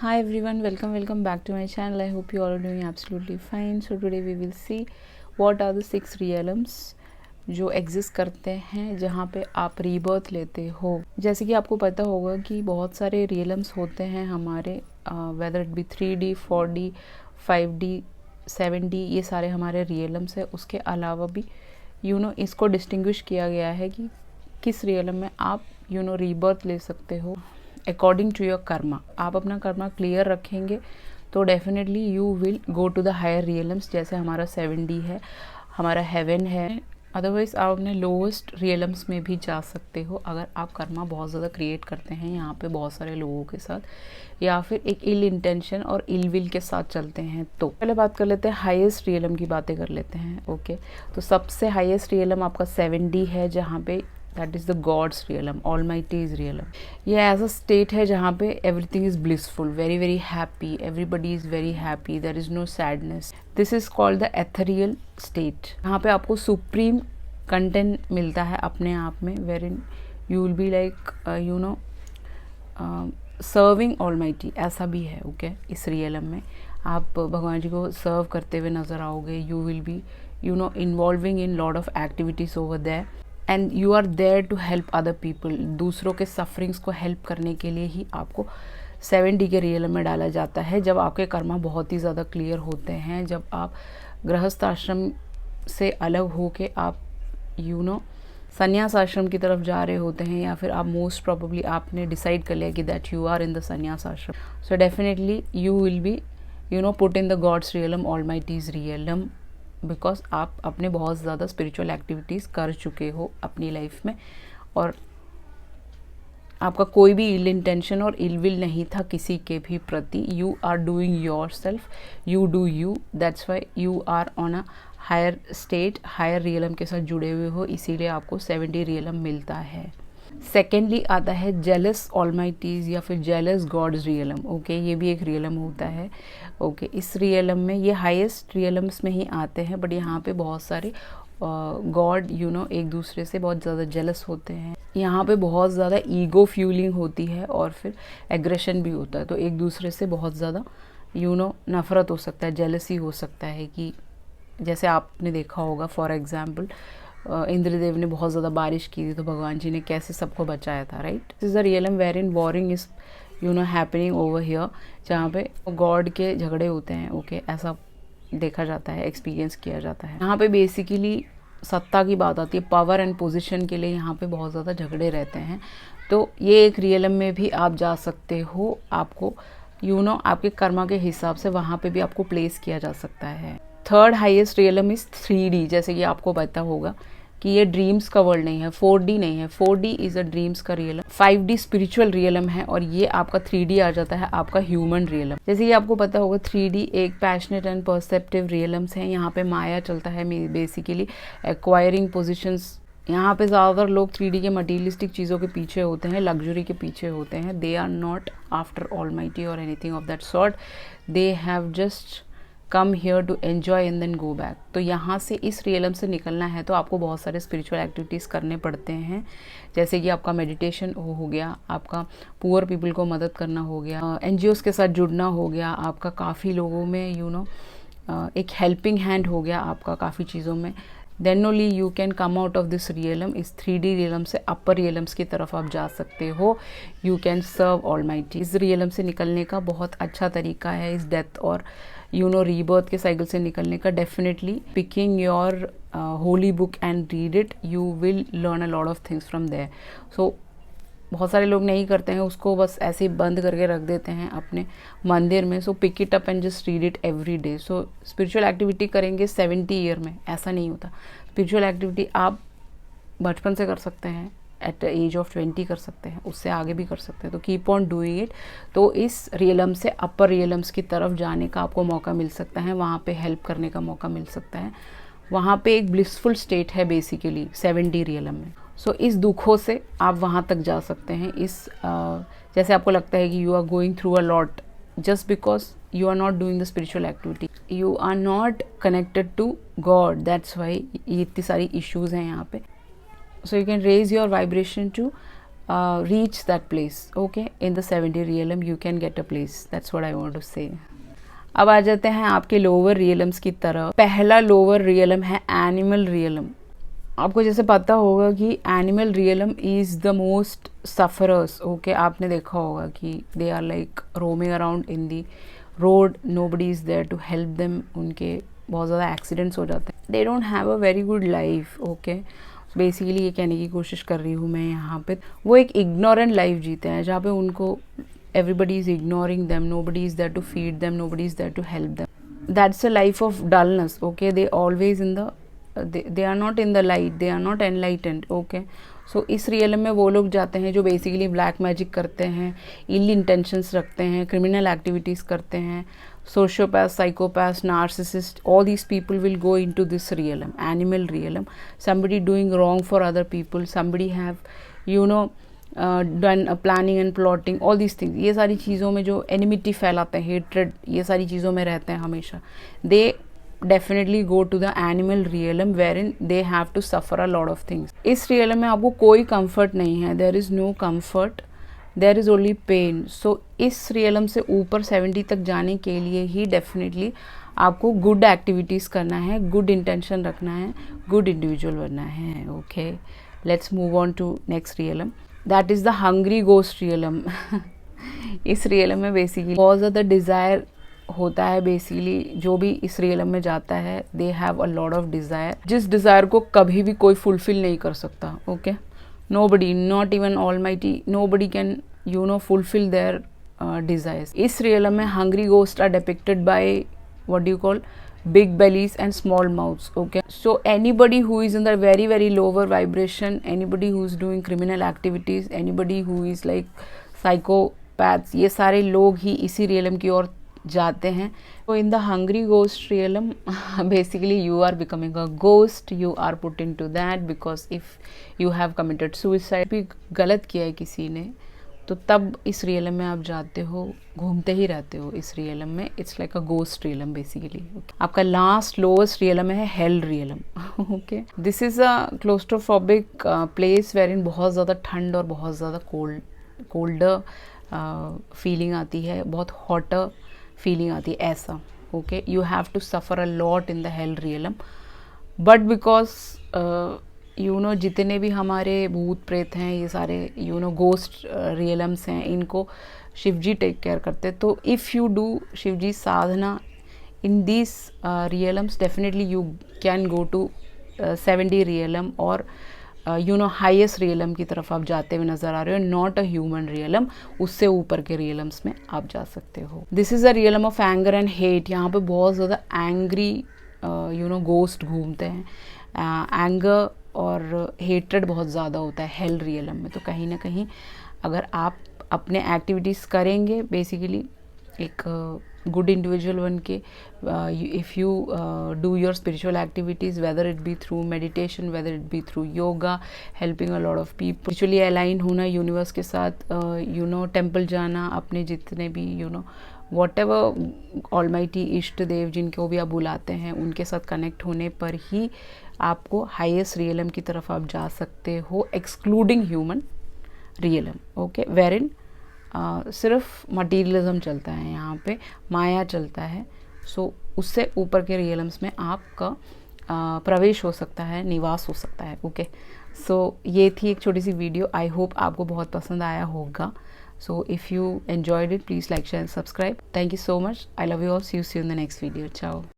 Hi everyone, welcome back to my channel. I hope you all are doing absolutely fine. So today we will see what are the 6 realms जो exist करते हैं जहाँ पे आप rebirth लेते हो। जैसे कि आपको पता होगा कि बहुत सारे रियलम्स होते हैं हमारे, whether it be 3D 4D 5D 7D, ये सारे हमारे रियलम्स है। उसके अलावा भी इसको डिस्टिंग्विश किया गया है कि किस रियलम में आप रीबर्थ ले सकते हो अकॉर्डिंग टू योर कर्मा। आप अपना कर्मा क्लियर रखेंगे तो definitely you will go to the higher realms, जैसे हमारा 7D है, हमारा हेवन है। अदरवाइज आप अपने लोवेस्ट रियलम्स में भी जा सकते हो अगर आप कर्मा बहुत ज़्यादा क्रिएट करते हैं यहाँ पे बहुत सारे लोगों के साथ, या फिर एक इल इंटेंशन और इल विल के साथ चलते हैं। तो पहले बात कर लेते हैं हाईएस्ट रियलम की, बातें कर लेते हैं। ओके, तो सबसे हाईएस्ट रियलम आपका 7D है, जहाँ पे that is the God's realm, Almighty's realm. ये ऐसा स्टेट है जहाँ पे everything is blissful, very very happy, everybody is very happy, there is no sadness. This is called the ethereal state. यहाँ पे आपको सुप्रीम कंटेंट मिलता है अपने आप में, where in you will be like serving Almighty, ऐसा भी है। ओके, इस रियलम में आप भगवान जी को सर्व करते हुए नजर आओगे। You will be involving in lot of activities over there and you are there to help other people. दूसरों के सफरिंग्स को हेल्प करने के लिए ही आपको 7D के रियल में डाला जाता है, जब आपके कर्मा बहुत ही ज़्यादा क्लियर होते हैं, जब आप गृहस्थ आश्रम से अलग हो के आप संन्यास आश्रम की तरफ जा रहे होते हैं, या फिर आप मोस्ट प्रोबेबली आपने डिसाइड कर लिया कि that you are in the sannyas ashram. So definitely you will be put in the God's realm, Almighty's realm, because आप अपने बहुत ज़्यादा स्पिरिचुअल एक्टिविटीज़ कर चुके हो अपनी लाइफ में, और आपका कोई भी इल इंटेंशन और इल विल नहीं था किसी के भी प्रति। You are doing yourself, you do you, that's why you are on a higher state, higher realm के साथ जुड़े हुए हो, इसीलिए आपको 7D रियलम मिलता है। सेकेंडली आता है जेलस ऑलमाइटीज या फिर जेलस गॉड्स रियलम। ओके, ये भी एक रियलम होता है। ओके, इस रियलम में ये हाईएस्ट रियलम्स में ही आते हैं, बट यहाँ पे बहुत सारे गॉड एक दूसरे से बहुत ज़्यादा जेलस होते हैं। यहाँ पे बहुत ज़्यादा ईगो फ्यूलिंग होती है और फिर एग्रेशन भी होता है, तो एक दूसरे से बहुत ज़्यादा नफरत हो सकता है, जेलसी हो सकता है। कि जैसे आपने देखा होगा फॉर एग्जाम्पल इंद्रदेव ने बहुत ज़्यादा बारिश की थी, तो भगवान जी ने कैसे सबको बचाया था, right. This is the realm where in warring is happening over here, जहाँ पे गॉड के झगड़े होते हैं। ओके, ऐसा देखा जाता है, एक्सपीरियंस किया जाता है। यहाँ पे बेसिकली सत्ता की बात आती है, पावर एंड पोजीशन के लिए यहाँ पे बहुत ज़्यादा झगड़े रहते हैं। तो ये एक रियलम में भी आप जा सकते हो, आपको आपके कर्मा के हिसाब से वहाँ पे भी आपको प्लेस किया जा सकता है। Third highest realm is 3D, जैसे कि आपको पता होगा कि ये ड्रीम्स का वर्ल्ड नहीं है, 4D नहीं है। 4D इज अ ड्रीम्स का रियलम, 5D स्पिरिचुअल रियलम है, और ये आपका 3D आ जाता है, आपका ह्यूमन रियलम। जैसे कि आपको पता होगा 3D एक पैशनेट एंड परसेप्टिव रियलम्स है, यहाँ पे माया चलता है, बेसिकली एक्वायरिंग पोजिशंस। यहाँ पे ज़्यादातर लोग 3D के मटीरियलिस्टिक चीज़ों के पीछे होते हैं, लग्जरी के पीछे होते हैं। They are not after Almighty और anything of that sort, they have just come here to enjoy and then go back. तो यहाँ से इस रियलम से निकलना है तो आपको बहुत सारे स्पिरिचुअल एक्टिविटीज़ करने पड़ते हैं, जैसे कि आपका मेडिटेशन हो गया, आपका पुअर पीपल को मदद करना हो गया, NGOs के साथ जुड़ना हो गया, आपका काफ़ी लोगों में एक हेल्पिंग हैंड हो गया आपका काफ़ी चीज़ों में। Then only you can come out of this realm. इस 3D रियलम से अपर रियलम्स की तरफ आप जा सकते हो। You can serve Almighty. इस रियलम से निकलने का बहुत अच्छा तरीका है, इस डेथ और रीबर्थ के साइकिल से निकलने का। Definitely picking your holy book and read it, you will learn a lot of things from there. So बहुत सारे लोग नहीं करते हैं उसको, बस ऐसे ही बंद करके रख देते हैं अपने मंदिर में। So pick it up and just read it every day. So spiritual activity करेंगे 70 ईयर में, ऐसा नहीं होता। स्पिरिचुअल एक्टिविटी आप बचपन से कर सकते हैं, एट द एज ऑफ 20 कर सकते हैं, उससे आगे भी कर सकते हैं। तो कीप ऑन डूइंग इट। तो इस रियलम से अपर रियलम्स की तरफ जाने का आपको मौका मिल सकता है, वहाँ पे हेल्प करने का मौका मिल सकता है। वहाँ पे एक ब्लिसफुल स्टेट है बेसिकली 7D रियलम में। सो इस दुखों से आप वहाँ तक जा सकते हैं। जैसे आपको लगता है कि you are going through a lot just because you are not doing the spiritual activity, you are not connected to God, that's why ये इतनी सारी issues हैं यहाँ पे। So you can raise your vibration to reach that place. Okay, in the 70 realm you can get a place. That's what I want to say. अब आ जाते हैं आपके लोअर रियलम्स की तरफ. पहला लोअर रियलम है एनिमल रियलम. आपको जैसे पता होगा कि animal realm is the most sufferers. Okay, आपने देखा होगा कि they are like roaming around in the road, nobody is there to help them. उनके बहुत ज़्यादा एक्सीडेंट्स हो जाते हैं. They don't have a very good life. Okay, basically ये कहने की कोशिश कर रही हूँ मैं यहाँ पे, वो एक इग्नोरेंट लाइफ जीते हैं जहाँ पे उनको everybody is ignoring them, nobody is there to feed them, nobody is there to help them. That's a life of dullness. Okay, they always in the they are not in the light, they are not enlightened. Okay, so इस real में वो लोग जाते हैं जो basically black magic करते हैं, इल intentions रखते हैं, क्रिमिनल एक्टिविटीज़ करते हैं, sociopaths, psychopaths, narcissists, all these people will go into this realm, animal realm. Somebody doing wrong for other people, somebody have, you know, done planning and plotting, all these things. ये सारी चीज़ों में जो एनिमिटी फैलाते हैं, hatred, ये सारी चीज़ों में रहते हैं हमेशा. They definitely go to the animal realm where in they have to suffer a lot of things. इस रियलम में आपको कोई कंफर्ट नहीं है. There is no comfort, there is only pain. So इस रियलम से ऊपर 70 तक जाने के लिए ही डेफिनेटली आपको गुड एक्टिविटीज़ करना है, गुड इंटेंशन रखना है, गुड इंडिविजुअल बनना है. Okay, let's move on to next realm. That is the hungry ghost realm. इस रियलम में बेसिकली बहुत ज़्यादा डिज़ायर होता है. बेसिकली जो भी इस रियलम में जाता है, they have a lot of desire, जिस डिज़ायर को कभी भी कोई फुलफिल नहीं कर सकता. Okay, nobody, not even Almighty, nobody can fulfil their desires. इस रियलम में hungry ghost are depicted by what do you call big bellies and small mouths. Okay, so anybody who is in the very very lower vibration, anybody who is doing criminal activities, anybody who is like psychopaths, ये सारे लोग ही इसी realm की ओर जाते हैं. So in the hungry ghost realm, basically you are becoming a ghost. You are put into that because if you have committed suicide, भी गलत किया है किसी ने, तो तब इस रियलम में आप जाते हो, घूमते ही रहते हो इस रियलम में. It's like a ghost realm basically. आपका लास्ट लोएस्ट रियलम है hell realm. Okay, this is a claustrophobic place wherein बहुत ज़्यादा ठंड और बहुत ज़्यादा कोल्डर फीलिंग आती है, बहुत हॉटर फीलिंग आती है ऐसा. Okay, you have to suffer a lot in the hell realm, but because जितने भी हमारे भूत प्रेत हैं, ये सारे गोस्ट रियलम्स हैं, इनको शिव जी टेक केयर करते हैं. तो if you do Shiv ji sadhana in this realms, definitely you can go to 70 realm और हाईएस्ट रियलम की तरफ आप जाते हुए नज़र आ रहे हो. नॉट अ ह्यूमन रियलम, उससे ऊपर के रियलम्स में आप जा सकते हो. This is a realm of anger and hate. यहाँ पे बहुत ज़्यादा एंग्री गोस्ट घूमते हैं. एंगर और हेट्रेड बहुत ज़्यादा होता है हेल रियलम में. तो कहीं ना कहीं अगर आप अपने एक्टिविटीज़ करेंगे, बेसिकली एक गुड इंडिविजुअल बन के, if you do your spiritual activities, whether it be through meditation, whether it be through yoga, helping a lot of people, spiritually align होना यूनिवर्स के साथ, टेम्पल जाना, अपने जितने भी वॉट एवर ऑलमाइटी इष्ट देव जिनको भी आप बुलाते हैं, उनके साथ कनेक्ट होने पर ही आपको हाईएस्ट रियलम की तरफ आप जा सकते हो, excluding human realm. Okay, wherein सिर्फ मटीरियलिज्म चलता है यहाँ पे, माया चलता है. सो उससे ऊपर के रियलम्स में आपका प्रवेश हो सकता है, निवास हो सकता है. ओके, सो ये थी एक छोटी सी वीडियो. आई होप आपको बहुत पसंद आया होगा. So if you enjoyed it, please like, share and subscribe. Thank you so much. I love you all. See you in the next video. Ciao.